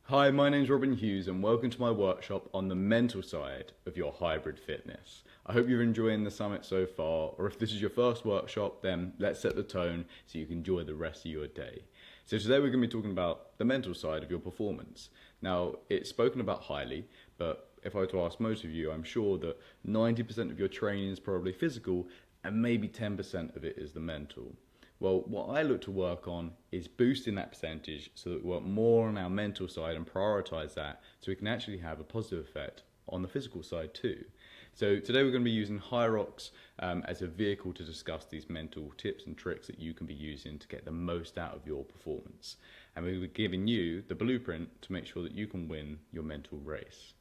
Hi, my name's Robin Hughes and welcome to my workshop on the mental side of your hybrid fitness. I hope you're enjoying the summit so far, or if this is your first workshop, then let's set the tone so you can enjoy the rest of your day. So today we're going to be talking about the mental side of your performance. Now, it's spoken about highly, but if I were to ask most of you, I'm sure that 90% of your training is probably physical and maybe 10% of it is the mental. Well, what I look to work on is boosting that percentage so that we work more on our mental side and prioritize that so we can actually have a positive effect on the physical side too. So today we're going to be using HYROX as a vehicle to discuss these mental tips and tricks that you can be using to get the most out of your performance. And we're giving you the blueprint to make sure that you can win your mental race.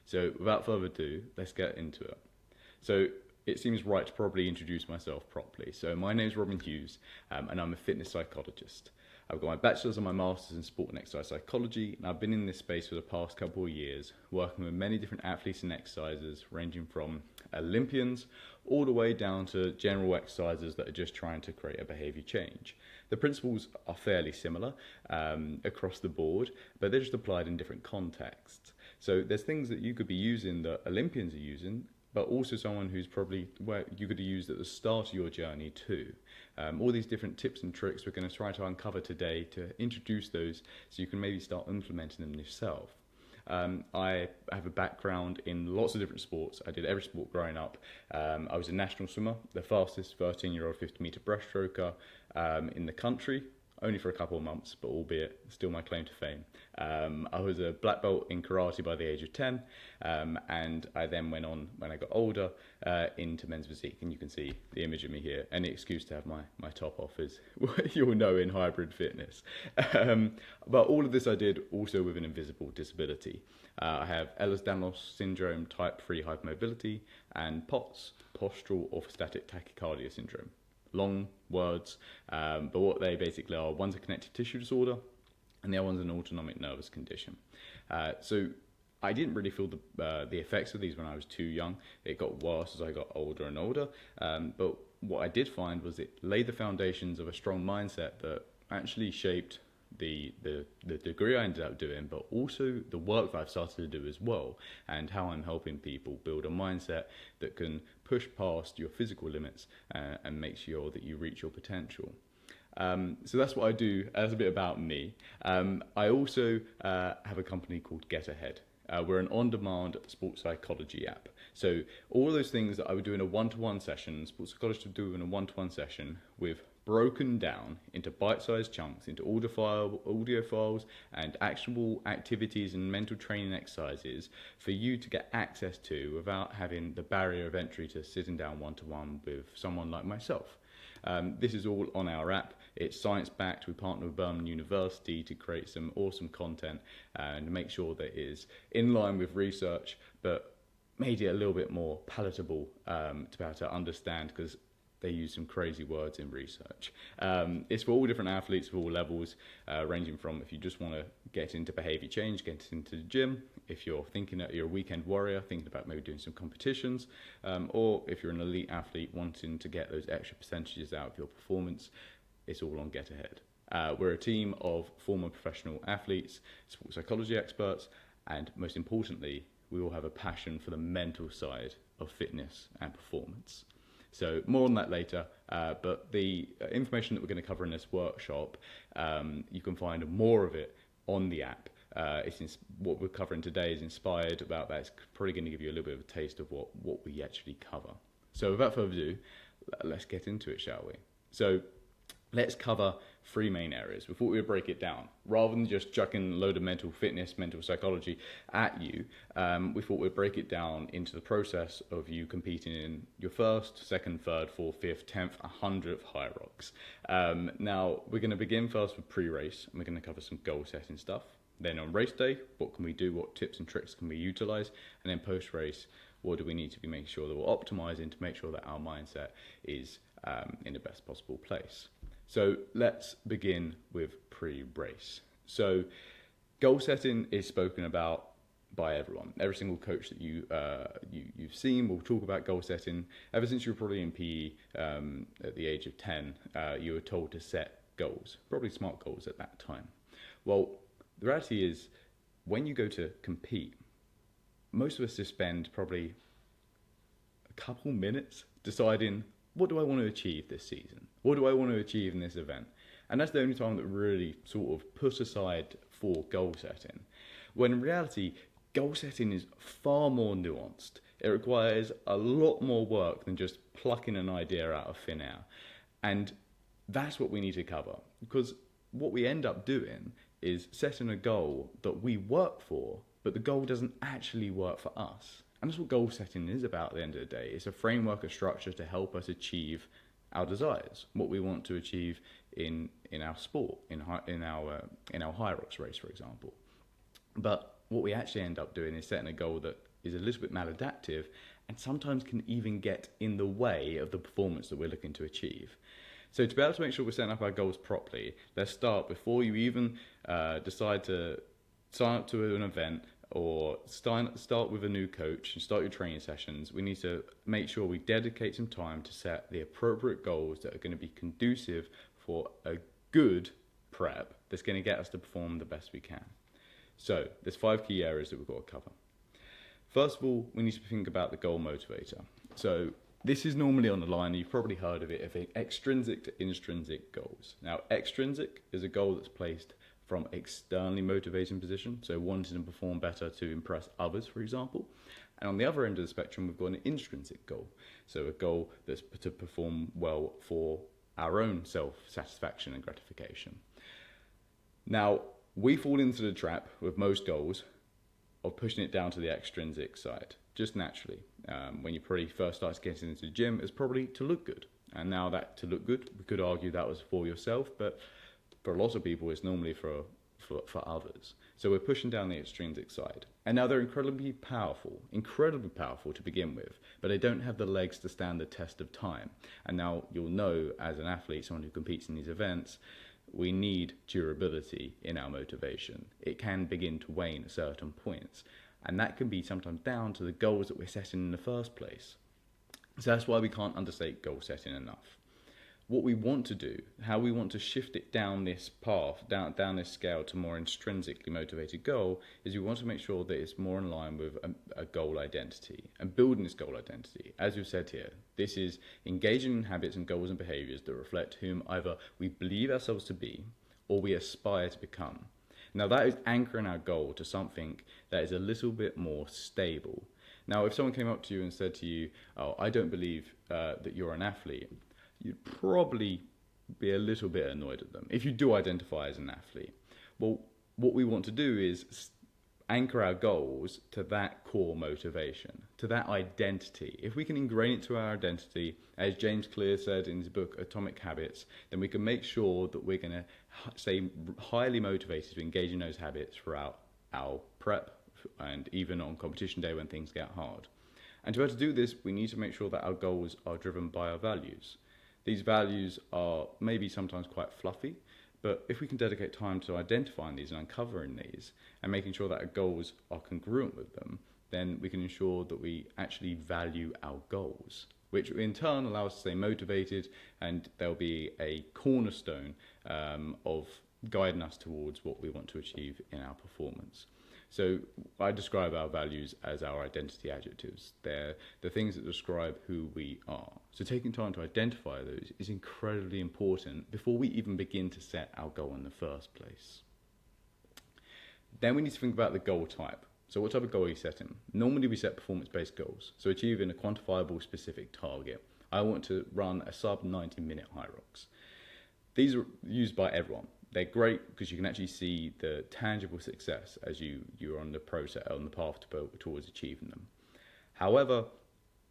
So without further ado, let's get into it. So it seems right to probably introduce myself properly. So my name is Robin Hughes and I'm a fitness psychologist. I've got my bachelor's and my master's in sport and exercise psychology, and I've been in this space for the past couple of years, working with many different athletes and exercisers, ranging from Olympians all the way down to general exercisers that are just trying to create a behaviour change. The principles are fairly similar across the board, but they're just applied in different contexts. So there's things that you could be using that Olympians are using, but also someone who's probably where you could have used at the start of your journey too. All these different tips and tricks we're going to try to uncover today to introduce those so you can maybe start implementing them yourself. I have a background in lots of different sports. I did every sport growing up. I was a national swimmer, the fastest 13-year-old 50-metre breaststroker in the country, only for a couple of months, but albeit still my claim to fame. I was a black belt in karate by the age of 10, and I then went on, when I got older, into men's physique, and you can see the image of me here. Any excuse to have my top off is what you'll know in hybrid fitness. But all of this I did also with an invisible disability. I have Ehlers-Danlos syndrome, type 3 hypermobility, and POTS, postural orthostatic tachycardia syndrome. Long words, but what they basically are, one's a connective tissue disorder and the other one's an autonomic nervous condition. So I didn't really feel the effects of these when I was too young. It got worse as I got older and older, but what I did find was it laid the foundations of a strong mindset that actually shaped the degree I ended up doing, but also the work that I've started to do as well, and how I'm helping people build a mindset that can push past your physical limits and make sure that you reach your potential. So that's what I do. That's a bit about me. I also have a company called Getahead. We're an on-demand sports psychology app. So all those things that I would do in a one-to-one session, sports psychologists would do in a one-to-one session, with broken down into bite-sized chunks, into audio files and actionable activities and mental training exercises for you to get access to without having the barrier of entry to sitting down one-to-one with someone like myself. This is all on our app. It's science-backed. We partner with Birmingham University to create some awesome content and make sure that it is in line with research, but made it a little bit more palatable to be able to understand, because they use some crazy words in research. It's for all different athletes of all levels, ranging from if you just want to get into behaviour change, get into the gym, if you're thinking that you're a weekend warrior, thinking about maybe doing some competitions, or if you're an elite athlete wanting to get those extra percentages out of your performance, it's all on Getahead. We're a team of former professional athletes, sports psychology experts, and most importantly, we all have a passion for the mental side of fitness and performance. So more on that later, but the information that we're going to cover in this workshop, you can find more of it on the app. What we're covering today is inspired about that. It's probably going to give you a little bit of a taste of what we actually cover. So without further ado, let's get into it, shall we? So let's cover three main areas. We thought we would break it down. Rather than just chucking a load of mental fitness, mental psychology at you, we thought we'd break it down into the process of you competing in your first, second, third, fourth, fifth, 10th, 100th HYROX. Now, we're going to begin first with pre-race, and we're going to cover some goal setting stuff. Then on race day, what can we do? What tips and tricks can we utilize? And then post-race, what do we need to be making sure that we're optimizing to make sure that our mindset is in the best possible place? So let's begin with pre-race. So goal setting is spoken about by everyone. Every single coach that you've seen will talk about goal setting. Ever since you were probably in PE at the age of 10, you were told to set goals, probably smart goals at that time. Well, the reality is when you go to compete, most of us just spend probably a couple minutes deciding, what do I want to achieve this season? What do I want to achieve in this event? And that's the only time that we really sort of put aside for goal setting. When in reality, goal setting is far more nuanced. It requires a lot more work than just plucking an idea out of thin air. And that's what we need to cover. Because what we end up doing is setting a goal that we work for, but the goal doesn't actually work for us. And that's what goal setting is about at the end of the day. It's a framework, a structure to help us achieve our desires, what we want to achieve in our sport, in our HYROX race, for example. But what we actually end up doing is setting a goal that is a little bit maladaptive and sometimes can even get in the way of the performance that we're looking to achieve. So to be able to make sure we're setting up our goals properly, let's start before you even decide to sign up to an event or start with a new coach and start your training sessions. We need to make sure we dedicate some time to set the appropriate goals that are going to be conducive for a good prep that's going to get us to perform the best we can. So there's 5 key areas that we've got to cover. First of all, we need to think about the goal motivator. So this is normally on the line, you've probably heard of it, of extrinsic to intrinsic goals. Now, extrinsic is a goal that's placed from externally motivating position, so wanting to perform better to impress others, for example. And on the other end of the spectrum, we've got an intrinsic goal, so a goal that's to perform well for our own self-satisfaction and gratification. Now, we fall into the trap with most goals of pushing it down to the extrinsic side, just naturally. When you probably first started getting into the gym, it's probably to look good. And now that to look good, we could argue that was for yourself, but for a lot of people, it's normally for others. So we're pushing down the extrinsic side. And now they're incredibly powerful to begin with, but they don't have the legs to stand the test of time. And now you'll know, as an athlete, someone who competes in these events, we need durability in our motivation. It can begin to wane at certain points, and that can be sometimes down to the goals that we're setting in the first place. So that's why we can't understate goal setting enough. What we want to do, how we want to shift it down this path, down this scale to more intrinsically motivated goal, is we want to make sure that it's more in line with a goal identity and building this goal identity. As we've said here, this is engaging in habits and goals and behaviours that reflect whom either we believe ourselves to be or we aspire to become. Now that is anchoring our goal to something that is a little bit more stable. Now if someone came up to you and said to you, oh, I don't believe that you're an athlete, you'd probably be a little bit annoyed at them if you do identify as an athlete. Well, what we want to do is anchor our goals to that core motivation, to that identity. If we can ingrain it to our identity, as James Clear said in his book Atomic Habits, then we can make sure that we're going to stay highly motivated to engage in those habits throughout our prep and even on competition day when things get hard. And to be able to do this, we need to make sure that our goals are driven by our values. These values are maybe sometimes quite fluffy, but if we can dedicate time to identifying these and uncovering these and making sure that our goals are congruent with them, then we can ensure that we actually value our goals, which in turn allows us to stay motivated, and there'll be a cornerstone of guiding us towards what we want to achieve in our performance. So I describe our values as our identity adjectives. They're the things that describe who we are. So taking time to identify those is incredibly important before we even begin to set our goal in the first place. Then we need to think about the goal type. So what type of goal are you setting? Normally we set performance-based goals, so achieving a quantifiable specific target. I want to run a sub 90-minute HYROX. These are used by everyone. They're great because you can actually see the tangible success as you're on the path towards achieving them. However,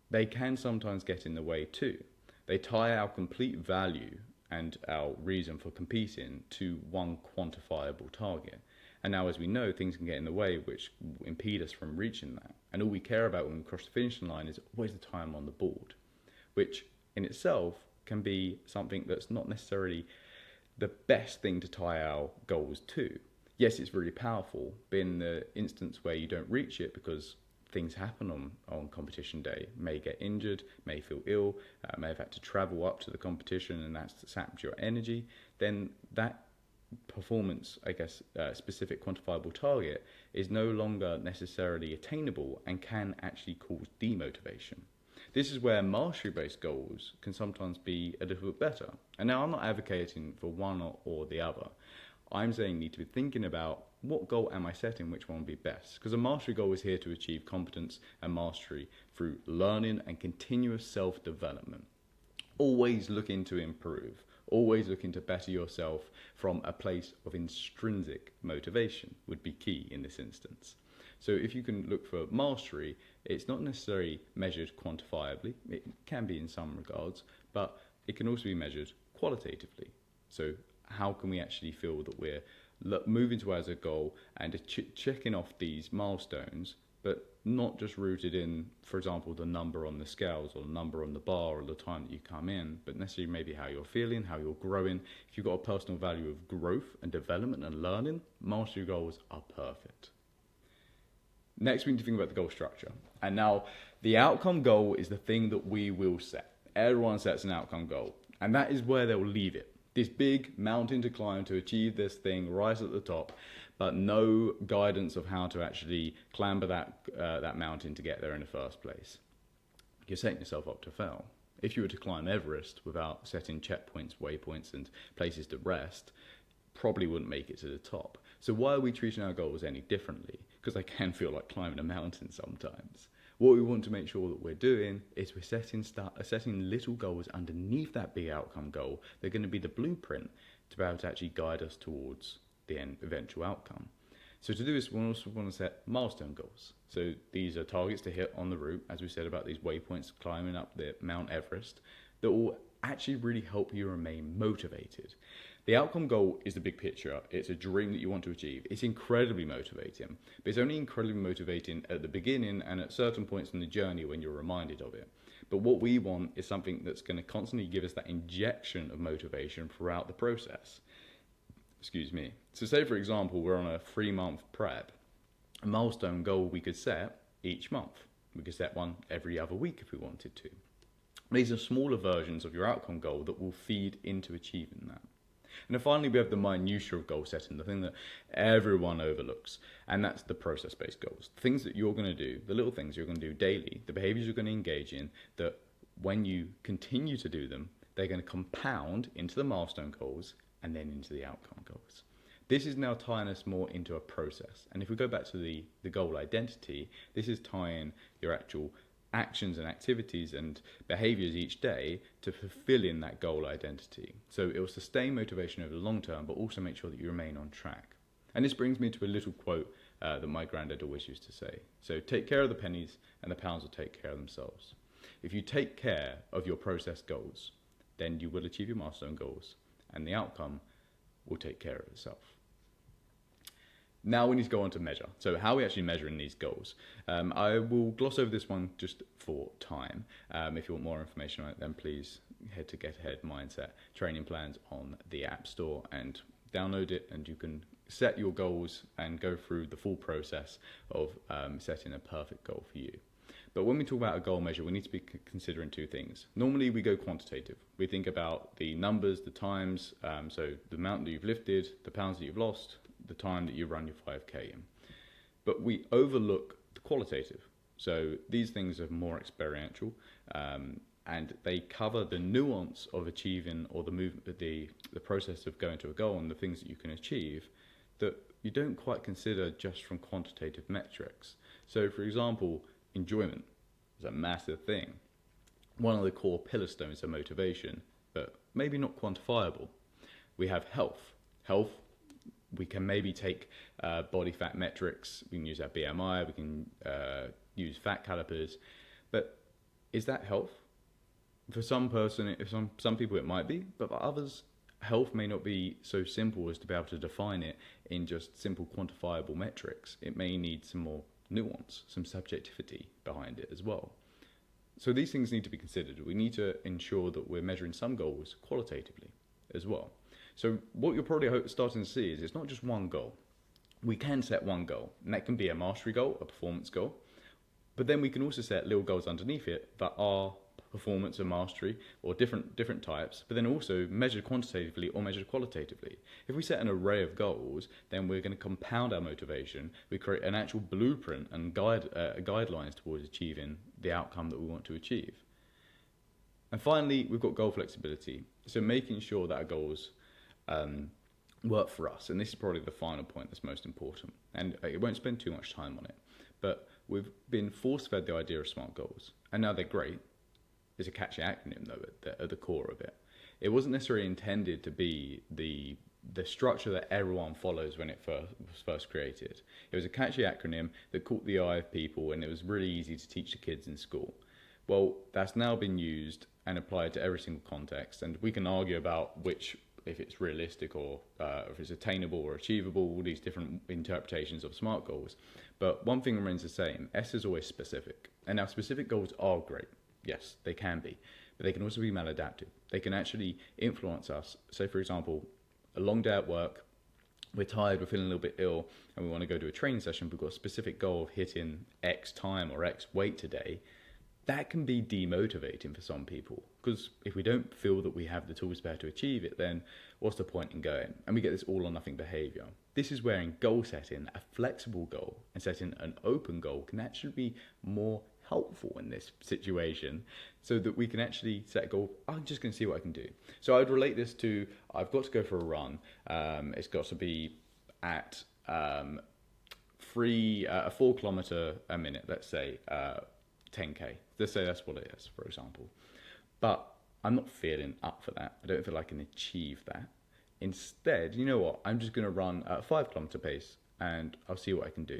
they can sometimes get in the way too. They tie our complete value and our reason for competing to one quantifiable target. And now, as we know, things can get in the way which impede us from reaching that. And all we care about when we cross the finishing line is always the time on the board, which in itself can be something that's not necessarily the best thing to tie our goals to. Yes, it's really powerful, but in the instance where you don't reach it because things happen on competition day, may get injured, may feel ill, may have had to travel up to the competition and that's sapped your energy, then that performance, I guess, specific quantifiable target is no longer necessarily attainable and can actually cause demotivation. This is where mastery-based goals can sometimes be a little bit better. And now I'm not advocating for one or the other. I'm saying you need to be thinking about what goal am I setting, which one would be best. Because a mastery goal is here to achieve competence and mastery through learning and continuous self-development. Always looking to improve, always looking to better yourself from a place of intrinsic motivation would be key in this instance. So if you can look for mastery, it's not necessarily measured quantifiably. It can be in some regards, but it can also be measured qualitatively. So how can we actually feel that we're moving towards a goal and checking off these milestones, but not just rooted in, for example, the number on the scales or the number on the bar or the time that you come in, but necessarily maybe how you're feeling, how you're growing. If you've got a personal value of growth and development and learning, mastery goals are perfect. Next, we need to think about the goal structure. And now, the outcome goal is the thing that we will set. Everyone sets an outcome goal, and that is where they'll leave it. This big mountain to climb to achieve this thing right at the top, but no guidance of how to actually clamber that mountain to get there in the first place. You're setting yourself up to fail. If you were to climb Everest without setting checkpoints, waypoints, and places to rest, probably wouldn't make it to the top. So why are we treating our goals any differently? Because they can feel like climbing a mountain sometimes. What we want to make sure that we're doing is we're setting little goals underneath that big outcome goal. They're going to be the blueprint to be able to actually guide us towards the eventual outcome. So to do this, we also want to set milestone goals. So these are targets to hit on the route, as we said about these waypoints climbing up the Mount Everest, that will actually really help you remain motivated. The outcome goal is the big picture. It's a dream that you want to achieve. It's incredibly motivating, but it's only incredibly motivating at the beginning and at certain points in the journey when you're reminded of it. But what we want is something that's going to constantly give us that injection of motivation throughout the process. Excuse me. So say, for example, we're on a 3-month prep. A milestone goal we could set each month. We could set one every other week if we wanted to. These are smaller versions of your outcome goal that will feed into achieving that. And then finally, we have the minutiae of goal setting, the thing that everyone overlooks, and that's the process-based goals. The things that you're going to do, the little things you're going to do daily, the behaviors you're going to engage in, that when you continue to do them, they're going to compound into the milestone goals and then into the outcome goals. This is now tying us more into a process. And if we go back to the goal identity, this is tying your actual actions and activities and behaviors each day to fulfilling that goal identity. So it will sustain motivation over the long term, but also make sure that you remain on track. And this brings me to a little quote that my granddad always used to say. So take care of the pennies and the pounds will take care of themselves. If you take care of your process goals, then you will achieve your milestone goals and the outcome will take care of itself. Now we need to go on to measure. So how are we actually measuring these goals? I will gloss over this one just for time. If you want more information on it, then please head to Getahead Mindset training plans on the App Store and download it, and you can set your goals and go through the full process of setting a perfect goal for you. But when we talk about a goal measure, we need to be considering two things. Normally we go quantitative. We think about the numbers, the times, so the amount that you've lifted, the pounds that you've lost, the time that you run your 5K in. But we overlook the qualitative. So these things are more experiential, and they cover the nuance of achieving, or the movement, the process of going to a goal and the things that you can achieve that you don't quite consider just from quantitative metrics. So for example, enjoyment is a massive thing. One of the core pillar stones of motivation, but maybe not quantifiable. We have health. Health, we can maybe take body fat metrics, we can use our BMI, we can use fat calipers, but is that health? For some people it might be, but for others, health may not be so simple as to be able to define it in just simple quantifiable metrics. It may need some more nuance, some subjectivity behind it as well. So these things need to be considered. We need to ensure that we're measuring some goals qualitatively as well. So what you're probably starting to see is it's not just one goal. We can set one goal, and that can be a mastery goal, a performance goal, but then we can also set little goals underneath it that are performance and mastery, or different types, but then also measured quantitatively or measured qualitatively. If we set an array of goals, then we're going to compound our motivation. We create an actual blueprint and guidelines towards achieving the outcome that we want to achieve. And finally, we've got goal flexibility. So making sure that our goals work for us. And this is probably the final point that's most important. And I won't spend too much time on it. But we've been force-fed the idea of SMART goals. And now they're great. It's a catchy acronym, though, at the core of it. It wasn't necessarily intended to be the structure that everyone follows when it was first created. It was a catchy acronym that caught the eye of people, and it was really easy to teach the kids in school. Well, that's now been used and applied to every single context, and we can argue about if it's realistic or if it's attainable or achievable, all these different interpretations of SMART goals. But one thing remains the same: S is always specific. And now specific goals are great. Yes, they can be, but they can also be maladaptive. They can actually influence us. So for example, a long day at work, we're tired, we're feeling a little bit ill, and we want to go to a training session. We've got a specific goal of hitting X time or X weight today. That can be demotivating for some people, because if we don't feel that we have the tools there to achieve it, then what's the point in going? And we get this all or nothing behavior. This is where in goal setting, a flexible goal and setting an open goal can actually be more helpful in this situation, so that we can actually set a goal. I'm just going to see what I can do. So I'd relate this to, I've got to go for a run. It's got to be at 4 kilometer a minute, let's say 10k. Let's say that's what it is, for example. But I'm not feeling up for that. I don't feel I can achieve that. Instead, you know what? I'm just going to run at a 5 kilometer pace, and I'll see what I can do.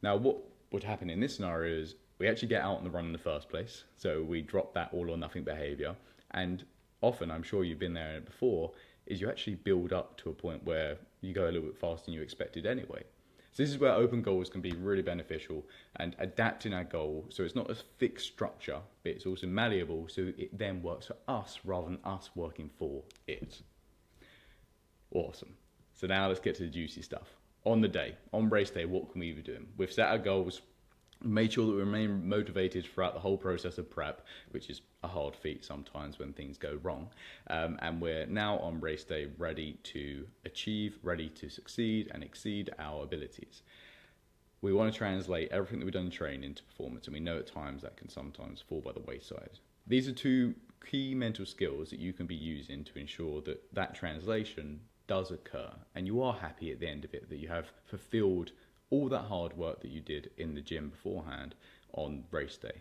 Now, what would happen in this scenario is we actually get out on the run in the first place. So we drop that all or nothing behavior. And often, I'm sure you've been there before, is you actually build up to a point where you go a little bit faster than you expected anyway. So this is where open goals can be really beneficial, and adapting our goal so it's not a fixed structure, but it's also malleable, so it then works for us rather than us working for it. Awesome. So now let's get to the juicy stuff. On the day, on race day, what can we be doing? We've set our goals, made sure that we remain motivated throughout the whole process of prep, which is a hard feat sometimes when things go wrong. And we're now on race day ready to achieve, ready to succeed and exceed our abilities. We want to translate everything that we've done in training into performance, and we know at times that can sometimes fall by the wayside. These are two key mental skills that you can be using to ensure that that translation does occur, and you are happy at the end of it, that you have fulfilled all that hard work that you did in the gym beforehand on race day.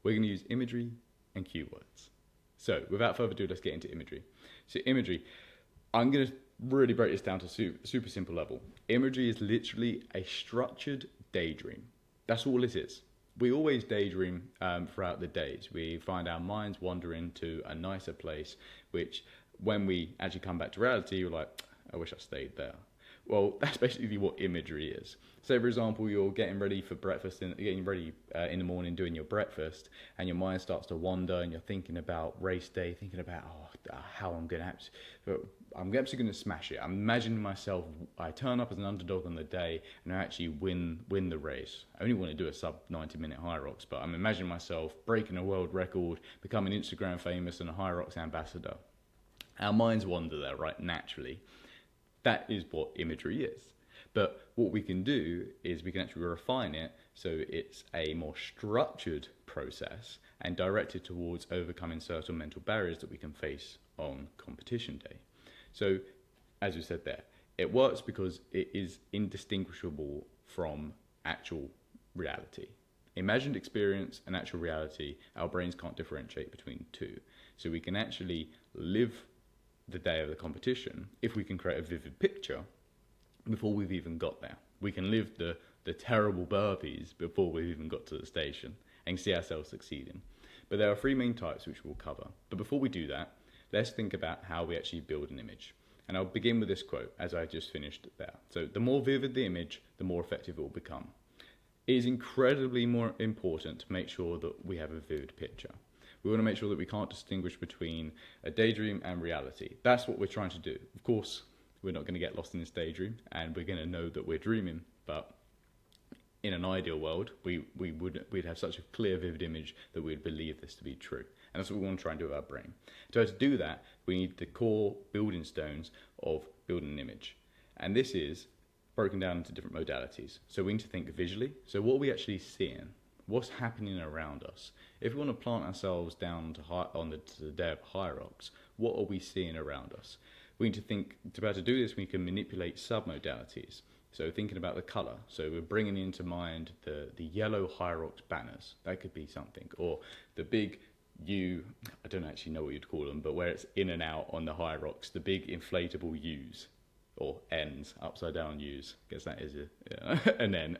We're going to use imagery and keywords. So without further ado, let's get into imagery. So imagery, I'm going to really break this down to super simple level. Imagery is literally a structured daydream. That's all it is. We always daydream throughout the days. We find our minds wandering to a nicer place, which when we actually come back to reality, we're like, I wish I stayed there. Well, that's basically what imagery is. So, for example, you're getting ready for breakfast, in the morning, doing your breakfast, and your mind starts to wander, and you're thinking about race day, thinking about how I'm actually going to smash it. I'm imagining myself, I turn up as an underdog on the day, and I actually win the race. I only want to do a sub 90-minute HYROX, but I'm imagining myself breaking a world record, becoming Instagram famous, and a HYROX ambassador. Our minds wander there, right, naturally. That is what imagery is. But what we can do is we can actually refine it so it's a more structured process and directed towards overcoming certain mental barriers that we can face on competition day. So, as we said there, it works because it is indistinguishable from actual reality. Imagined experience and actual reality, our brains can't differentiate between the two. So we can actually live the day of the competition if we can create a vivid picture before we've even got there. We can live the terrible burpees before we've even got to the station and see ourselves succeeding. But there are 3 main types which we'll cover. But before we do that, let's think about how we actually build an image. And I'll begin with this quote as I just finished there. So the more vivid the image, the more effective it will become. It is incredibly more important to make sure that we have a vivid picture. We want to make sure that we can't distinguish between a daydream and reality. That's what we're trying to do. Of course, we're not going to get lost in this daydream, and we're going to know that we're dreaming, but in an ideal world, we'd have such a clear, vivid image that we'd believe this to be true. And that's what we want to try and do with our brain. So to do that, we need the core building stones of building an image. And this is broken down into different modalities. So we need to think visually. So what are we actually seeing? What's happening around us? If we want to plant ourselves down to the day of HYROX, what are we seeing around us? We need to think, to be able to do this, we can manipulate submodalities. So thinking about the colour, so we're bringing into mind the yellow HYROX banners. That could be something, or the big I don't actually know what you'd call them, but where it's in and out on the HYROX, the big inflatable U's, or N's, upside down U's. I guess that is an N,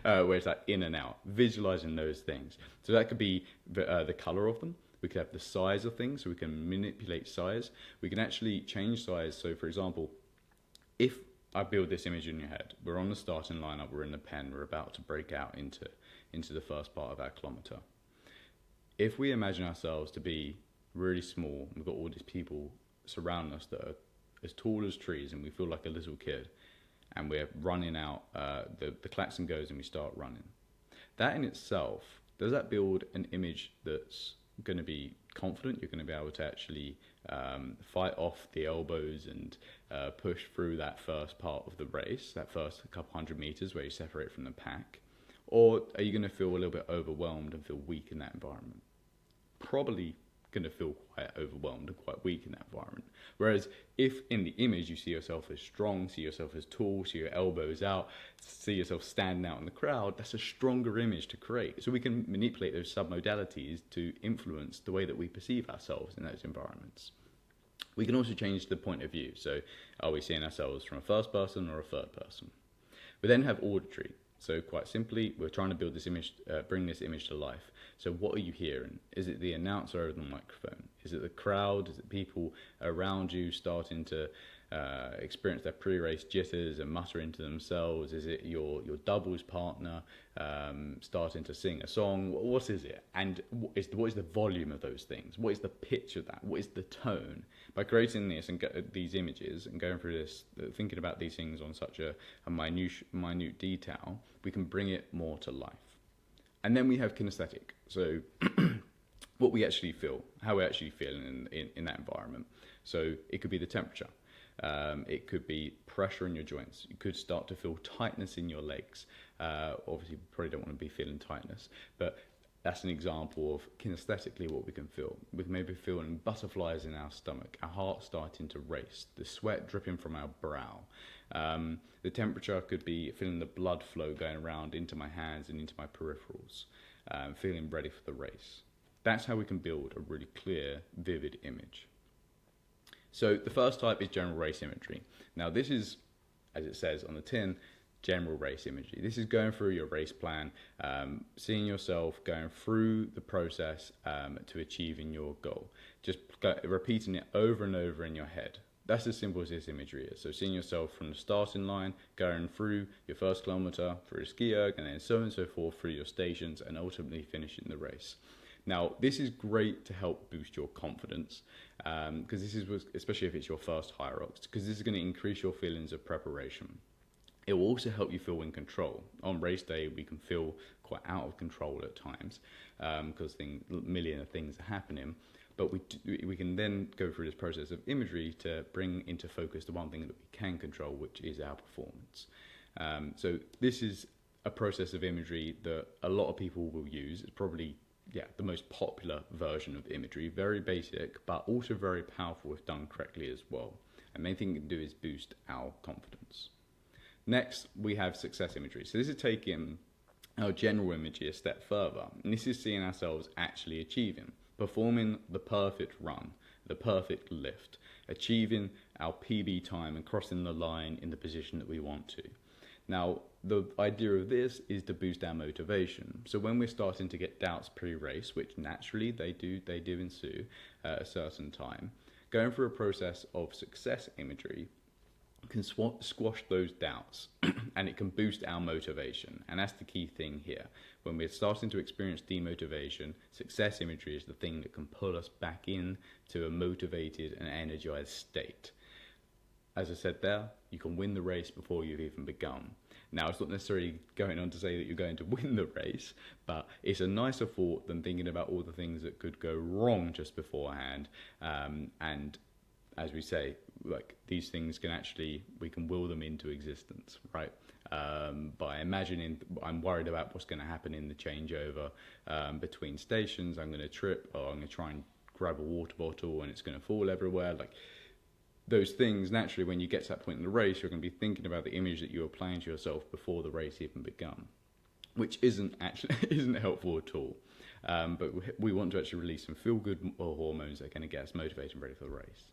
where it's like in and out, visualising those things. So that could be the colour of them. We could have the size of things, so we can manipulate size. We can actually change size. So for example, if I build this image in your head, we're on the starting lineup, we're in the pen, we're about to break out into the first part of our kilometre. If we imagine ourselves to be really small, we've got all these people surrounding us that are as tall as trees, and we feel like a little kid, and we're running out, the klaxon goes and we start running. That in itself, does that build an image that's going to be confident? You're going to be able to actually fight off the elbows and push through that first part of the race, that first couple 100 meters where you separate from the pack? Or are you going to feel a little bit overwhelmed and feel weak in that environment? Probably going to feel quite overwhelmed and quite weak in that environment. Whereas if in the image you see yourself as strong, see yourself as tall, see your elbows out, see yourself standing out in the crowd, that's a stronger image to create. So we can manipulate those submodalities to influence the way that we perceive ourselves in those environments. We can also change the point of view. So are we seeing ourselves from a first person or a third person? We then have auditory. So quite simply, we're trying to build this image, bring this image to life. So what are you hearing? Is it the announcer over the microphone? Is it the crowd? Is it people around you starting to experience their pre-race jitters and mutter into themselves? Is it your doubles partner starting to sing a song? What is it? And what is the volume of those things? What is the pitch of that? What is the tone? By creating this and these images and going through this, thinking about these things on such a minute detail, we can bring it more to life. And then we have kinesthetic. So what we actually feel, how we're actually feeling in that environment. So it could be the temperature. It could be pressure in your joints. You could start to feel tightness in your legs. Obviously, you probably don't want to be feeling tightness, but that's an example of kinesthetically what we can feel. We can maybe feel butterflies in our stomach, our heart starting to race, the sweat dripping from our brow. The temperature could be feeling the blood flow going around into my hands and into my peripherals, feeling ready for the race. That's how we can build a really clear, vivid image. So the first type is general race imagery. Now this is, as it says on the tin, general race imagery. This is going through your race plan, seeing yourself going through the process to achieving your goal. Just repeating it over and over in your head. That's as simple as this imagery is. So seeing yourself from the starting line, going through your first kilometre, through a ski erg, and then so on and so forth through your stations, and ultimately finishing the race. Now, this is great to help boost your confidence, because this is, especially if it's your first HYROX, because this is going to increase your feelings of preparation. It will also help you feel in control. On race day, we can feel quite out of control at times, because a million of things are happening. But we can then go through this process of imagery to bring into focus the one thing that we can control, which is our performance. So this is a process of imagery that a lot of people will use. It's probably the most popular version of imagery, very basic, but also very powerful if done correctly as well. And the main thing it can do is boost our confidence. Next, we have success imagery. So this is taking our general imagery a step further. And this is seeing ourselves actually achieving, performing the perfect run, the perfect lift, achieving our PB time and crossing the line in the position that we want to. Now, the idea of this is to boost our motivation. So when we're starting to get doubts pre-race, which naturally they do ensue at a certain time, going through a process of success imagery can squash those doubts and it can boost our motivation. And that's the key thing here. When we're starting to experience demotivation, success imagery is the thing that can pull us back in to a motivated and energized state. As I said there, you can win the race before you've even begun. Now, it's not necessarily going on to say that you're going to win the race, but it's a nicer thought than thinking about all the things that could go wrong just beforehand. And as we say, like, these things can actually, we can will them into existence, right? By imagining, I'm worried about what's going to happen in the changeover between stations. I'm going to trip, or I'm going to try and grab a water bottle and it's going to fall everywhere. Like, those things, naturally, when you get to that point in the race, you're going to be thinking about the image that you were playing to yourself before the race even begun, which isn't helpful at all. But we want to actually release some feel-good hormones that are going to get us motivated and ready for the race.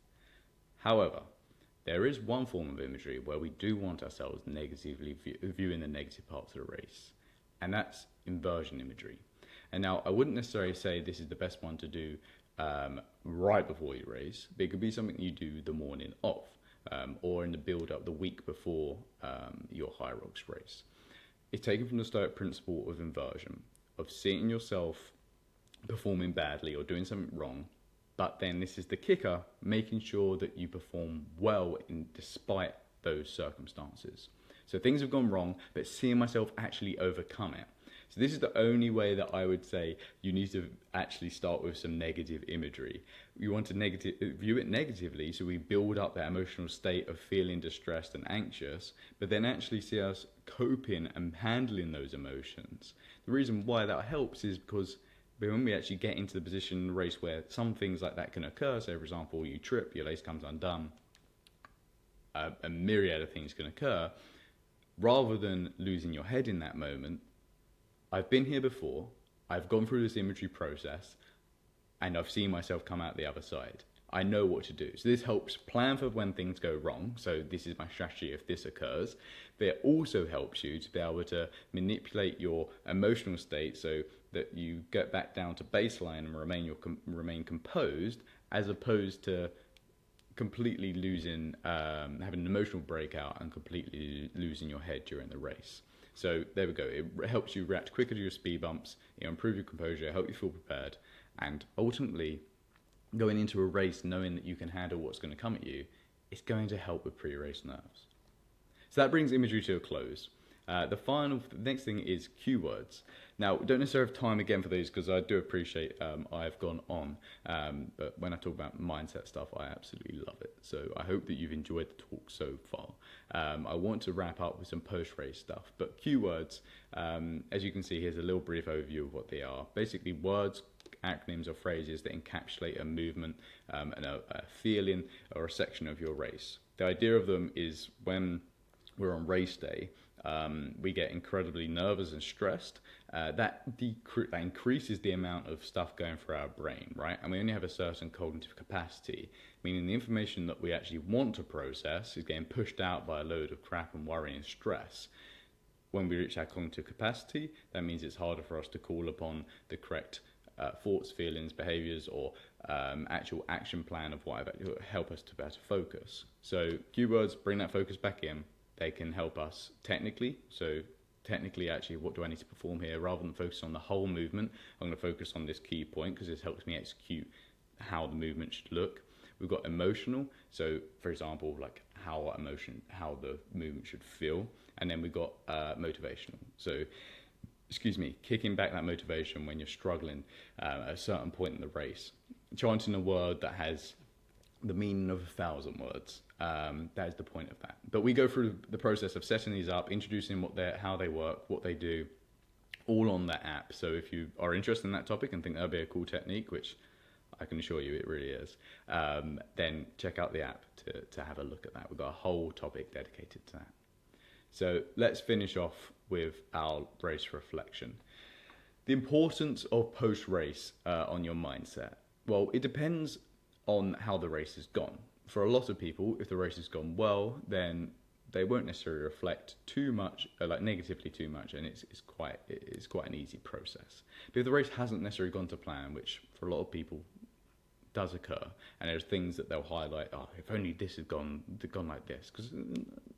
However, there is one form of imagery where we do want ourselves negatively viewing the negative parts of the race, and that's inversion imagery. And now, I wouldn't necessarily say this is the best one to do right before your race, but it could be something you do the morning of, or in the build-up the week before your HYROX race. It's taken from the Stoic principle of inversion, of seeing yourself performing badly or doing something wrong, but then this is the kicker, making sure that you perform well despite those circumstances. So things have gone wrong, but seeing myself actually overcome it. So this is the only way that I would say you need to actually start with some negative imagery. You want to view it negatively, so we build up that emotional state of feeling distressed and anxious, but then actually see us coping and handling those emotions. The reason why that helps is because when we actually get into the position in the race where some things like that can occur, so for example, you trip, your lace comes undone, a myriad of things can occur, rather than losing your head in that moment, I've been here before, I've gone through this imagery process, and I've seen myself come out the other side. I know what to do. So this helps plan for when things go wrong. So this is my strategy if this occurs. But it also helps you to be able to manipulate your emotional state so that you get back down to baseline and remain composed, as opposed to completely losing, having an emotional breakout and completely losing your head during the race. So there we go. It helps you react quicker to your speed bumps, improve your composure, help you feel prepared, and ultimately, going into a race knowing that you can handle what's going to come at you, it's going to help with pre-race nerves. So that brings imagery to a close. The next thing is cue words. Now, we don't necessarily have time again for these because I do appreciate I've gone on, but when I talk about mindset stuff, I absolutely love it. So I hope that you've enjoyed the talk so far. I want to wrap up with some post-race stuff, but cue words, as you can see, here's a little brief overview of what they are. Basically, words, acronyms or phrases that encapsulate a movement and a feeling or a section of your race. The idea of them is when we're on race day, we get incredibly nervous and stressed. That increases the amount of stuff going through our brain, right? And we only have a certain cognitive capacity, meaning the information that we actually want to process is getting pushed out by a load of crap and worry and stress. When we reach our cognitive capacity, that means it's harder for us to call upon the correct thoughts, feelings, behaviors, or actual action plan of whatever to help us to better focus. So keywords bring that focus back in. They can help us technically. So technically, actually, what do I need to perform here? Rather than focus on the whole movement, I'm going to focus on this key point because this helps me execute how the movement should look. We've got emotional. So for example, like how the movement should feel. And then we've got motivational. So kicking back that motivation when you're struggling at a certain point in the race. Chanting a word that has the meaning of 1,000 words. That is the point of that. But we go through the process of setting these up, introducing how they work, what they do, all on that app. So if you are interested in that topic and think that would be a cool technique, which I can assure you it really is, then check out the app to have a look at that. We've got a whole topic dedicated to that. So let's finish off with our race reflection. The importance of post-race on your mindset. Well, it depends on how the race has gone. For a lot of people, if the race has gone well, then they won't necessarily reflect too much, negatively too much, and it's quite an easy process. But if the race hasn't necessarily gone to plan, which for a lot of people does occur, and there's things that they'll highlight, if only this had gone like this, because we're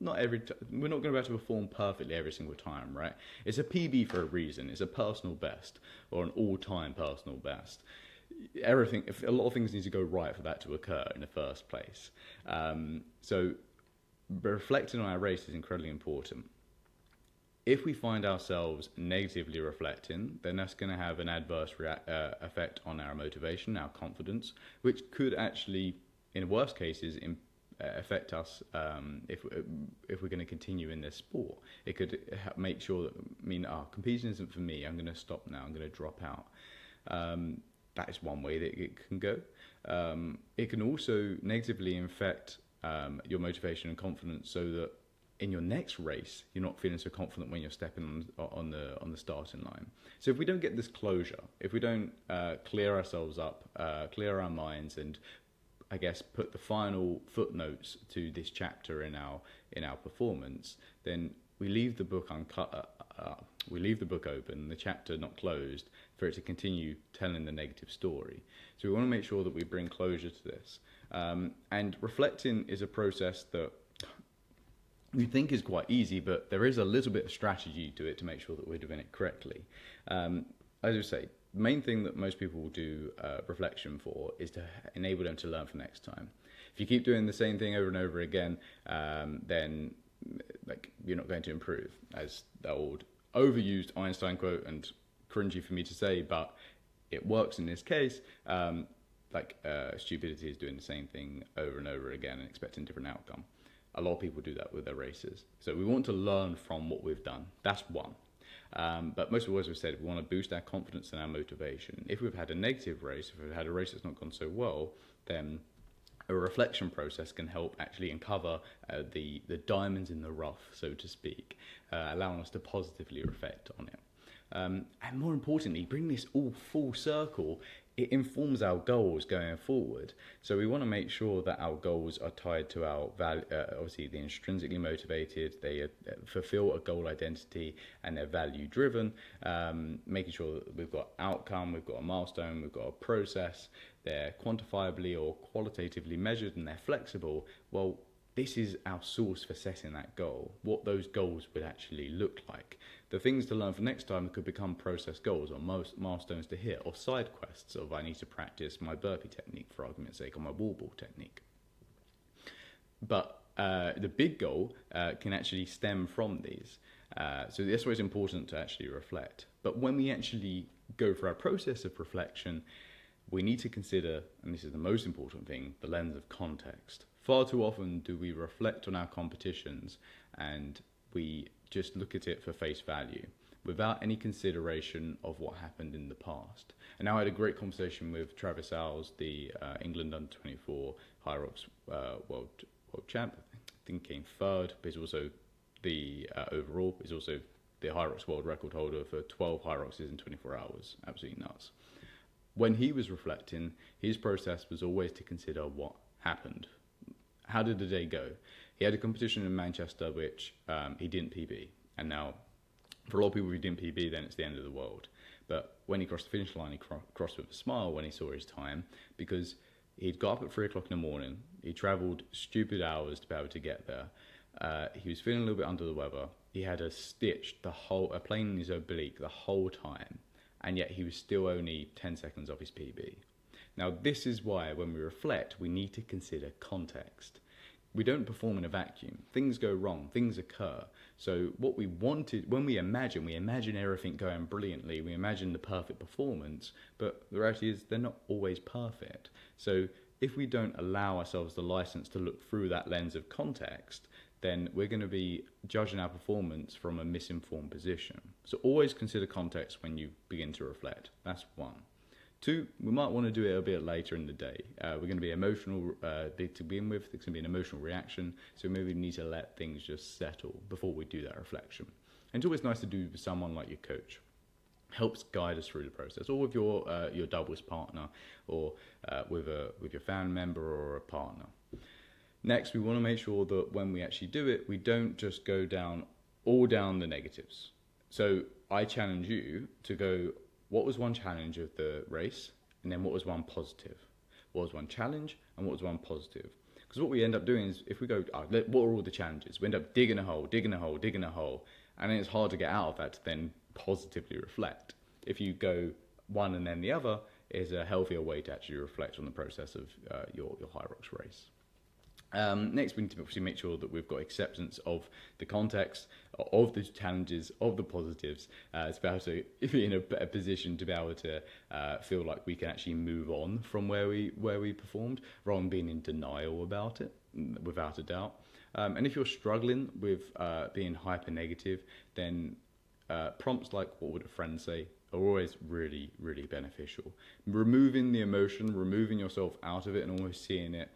not going to be able to perform perfectly every single time, right? It's a PB for a reason. It's a personal best or an all-time personal best. A lot of things need to go right for that to occur in the first place. So reflecting on our race is incredibly important. If we find ourselves negatively reflecting, then that's going to have an adverse effect on our motivation, our confidence, which could actually, in worst cases, affect us if we're going to continue in this sport. It could make sure that, competing isn't for me, I'm going to stop now, I'm going to drop out. That is one way that it can go. It can also negatively affect your motivation and confidence, so that in your next race, you're not feeling so confident when you're stepping on the starting line. So if we don't get this closure, if we don't clear ourselves up, clear our minds, and I guess put the final footnotes to this chapter in our performance, then we leave the book we leave the book open, the chapter not closed, for it to continue telling the negative story. So we want to make sure that we bring closure to this. And reflecting is a process that we think is quite easy, but there is a little bit of strategy to it to make sure that we're doing it correctly. As I say, the main thing that most people will do reflection for is to enable them to learn for next time. If you keep doing the same thing over and over again, then you're not going to improve, as the old overused Einstein quote, and cringy for me to say, but it works in this case. Stupidity is doing the same thing over and over again and expecting a different outcome. A lot of people do that with their races. So we want to learn from what we've done. That's one. But most of what we've said, we want to boost our confidence and our motivation. If we've had a negative race, if we've had a race that's not gone so well, then a reflection process can help actually uncover the diamonds in the rough, so to speak, allowing us to positively reflect on it. And more importantly, bring this all full circle. It informs our goals going forward. So we want to make sure that our goals are tied to our value. Obviously, they're intrinsically motivated, they fulfill a goal identity, and they're value driven. Making sure that we've got outcome, we've got a milestone, we've got a process. They're quantifiably or qualitatively measured, and they're flexible. Well, this is our source for setting that goal, what those goals would actually look like. The things to learn for next time could become process goals, or most milestones to hit, or side quests of I need to practice my burpee technique, for argument's sake, or my wall ball technique. But the big goal can actually stem from these. So that's why it's important to actually reflect. But when we actually go through our process of reflection, we need to consider, and this is the most important thing, the lens of context. Far too often do we reflect on our competitions and we just look at it for face value without any consideration of what happened in the past. And now I had a great conversation with Travis Owls, the England under-24 HYROX world champ. I think came third, but he's also the overall. He's also the HYROX world record holder for 12 HYROXs in 24 hours. Absolutely nuts. When he was reflecting, his process was always to consider what happened. How did the day go? He had a competition in Manchester which he didn't PB. And now, for a lot of people who didn't PB, then it's the end of the world. But when he crossed the finish line, he crossed with a smile when he saw his time, because he'd got up at 3 o'clock in the morning. He travelled stupid hours to be able to get there. He was feeling a little bit under the weather. He had a plane in his oblique the whole time. And yet he was still only 10 seconds off his PB. Now, this is why when we reflect, we need to consider context. We don't perform in a vacuum. Things go wrong, things occur. So what we wanted, when we imagine everything going brilliantly, we imagine the perfect performance, but the reality is they're not always perfect. So if we don't allow ourselves the license to look through that lens of context, then we're going to be judging our performance from a misinformed position. So always consider context when you begin to reflect. That's one. Two, we might want to do it a bit later in the day. We're going to be emotional to begin with. It's going to be an emotional reaction. So maybe we need to let things just settle before we do that reflection. And it's always nice to do with someone like your coach. Helps guide us through the process, or with your doubles partner, or with your family member or a partner. Next, we want to make sure that when we actually do it, we don't just go down the negatives. So I challenge you to go, what was one challenge of the race? And then what was one positive? What was one challenge? And what was one positive? Because what we end up doing is, if we go, what are all the challenges? We end up digging a hole. And then it's hard to get out of that to then positively reflect. If you go one and then the other, is a healthier way to actually reflect on the process of your HYROX race. Next, we need to obviously make sure that we've got acceptance of the context, of the challenges, of the positives. It's about to be in a better position to be able to feel like we can actually move on from where we performed, rather than being in denial about it, without a doubt. And if you're struggling with being hyper negative, then prompts like "What would a friend say?" are always really, really beneficial. Removing the emotion, removing yourself out of it, and almost seeing it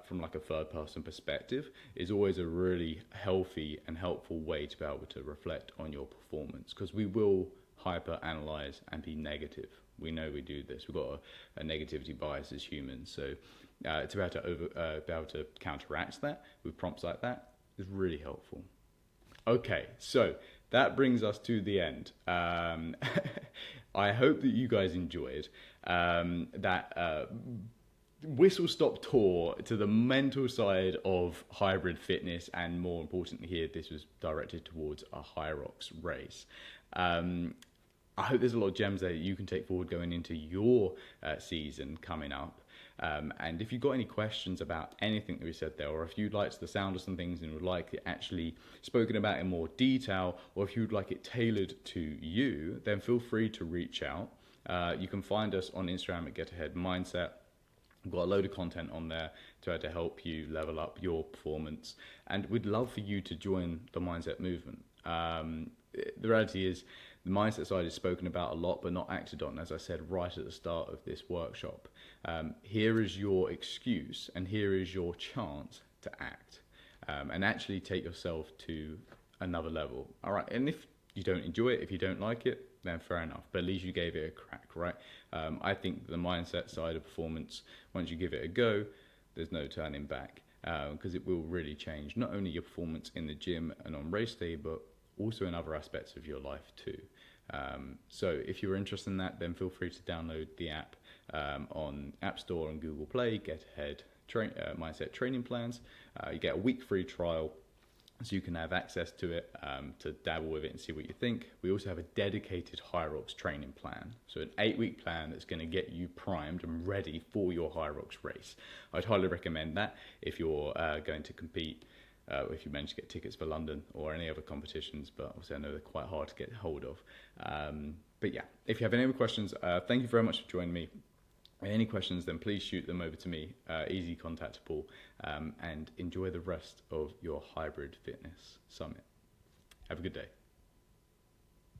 from like a third person perspective is always a really healthy and helpful way to be able to reflect on your performance, because we will hyper analyze and be negative. We know we do this. We've got a negativity bias as humans, so to be able to counteract that with prompts like that is really helpful. Okay, so that brings us to the end. I hope that you guys enjoyed that whistle-stop tour to the mental side of hybrid fitness, and more importantly here, this was directed towards a HYROX race. I hope there's a lot of gems there that you can take forward going into your season coming up. And if you've got any questions about anything that we said there, or if you'd liked the sound of some things and would like it actually spoken about in more detail, or if you'd like it tailored to you, then feel free to reach out. You can find us on Instagram at Getahead Mindset. We've got a load of content on there to help you level up your performance. And we'd love for you to join the mindset movement. The reality is, the mindset side is spoken about a lot, but not acted on, as I said right at the start of this workshop. Here is your excuse, and here is your chance to act, and actually take yourself to another level. All right, and if you don't enjoy it, if you don't like it, then fair enough, but at least you gave it a crack, right? I think the mindset side of performance, once you give it a go, there's no turning back, because it will really change not only your performance in the gym and on race day, but also in other aspects of your life too. So if you're interested in that, then feel free to download the app on App Store and Google Play, Getahead Mindset Training Plans. You get a week free trial, so you can have access to it, to dabble with it and see what you think. We also have a dedicated HYROX training plan, so an 8-week plan that's going to get you primed and ready for your HYROX race. I'd highly recommend that if you're going to compete, if you manage to get tickets for London or any other competitions, but obviously I know they're quite hard to get hold of. But yeah, if you have any other questions, thank you very much for joining me. Any questions, then please shoot them over to me, easy contactable, and enjoy the rest of your hybrid fitness summit. Have a good day.